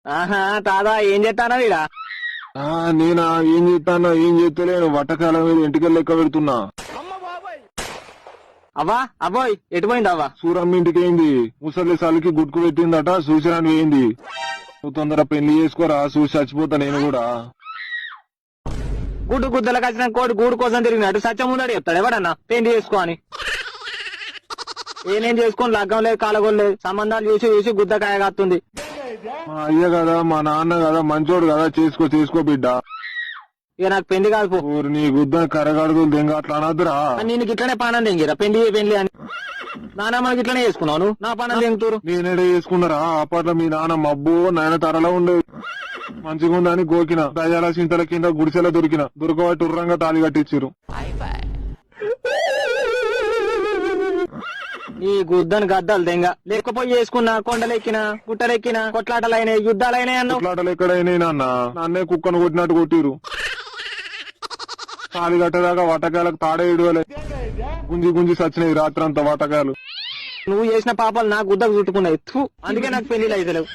ఆహా తాదా ఏం చేస్తానా వీడా? నేనా ఏం చేస్తానా ఏం చేస్తలేను వట్టకాలం మీద ఇంటికి లెక్క పెడుతున్నా. అవ్వా అబ్బోయ్ ఎటు పోయింది అవ్వా? సూరమ్మ ఇంటికి అయింది. ముసలి సాలికి గుడ్కు పెట్టిందట చూసిరాని వేయింది. నువ్వు తొందర పెళ్లి చేసుకోరా చూసి చచ్చిపోతా నేను కూడా. గుడ్డు గుద్దలకు వచ్చిన కోడి గూడు కోసం తిరిగినట్టు సత్యం ముందడు చెప్తాడు ఎవడన్నా పెళ్లి చేసుకో అని. నేనేం చేసుకొని లగ్గం లేదు కాలగోలు లేదు, సంబంధాలు చూసి చూసి గుద్దకాయ కాస్తుంది. మా అయ్య కదా మా నాన్న కదా మంచోడు కదా చేసుకో బిడ్డ. ఇక నాకు పెళ్లి కాదు పో. ఊరు నీ గుద్ద కరగడుగులు దెంగ అట్లా అనద్దురా. నేను ఇట్లనే పానం తెంగిరా పెళ్లి పెళ్లి అని. నానమ్మకి ఇట్లనే చేసుకున్నావు నువ్వు, నా పానం తెంగుతూరు. నేనేడే చేసుకున్నారా అప్పట్లో మీ నాన్న మబ్బు నాయన తరలో ఉండేది. మంచిగా ఉందని గోకిన దయాల చింతల కింద గుడిసెల దొరకబట్టి ఉర్రంగా తాళి కట్టించారు. ఈ గుద్దను గద్దలు దెంగ లేకపోయి చేసుకున్నా కొండలెక్కినా గుట్టలెక్కినా కొట్లాటలైనాయి యుద్ధాలైనాయి అన్నావు. కొట్లాటలు ఎక్కడైనా నాన్న నన్నే కుక్కను కొట్టినట్టు కొట్టిరు. తాళి కట్టేదాకా వటకాయలకు తాడే ఇడవలే గుంజి గుంజి సచ్చినాయి రాత్రంతా వటకాయలు. నువ్వు చేసిన పాపాలు నా గుద్దకు చుట్టుకున్నాయి. అందుకే నాకు పెళ్లిళ్ళు అయితే లేవు.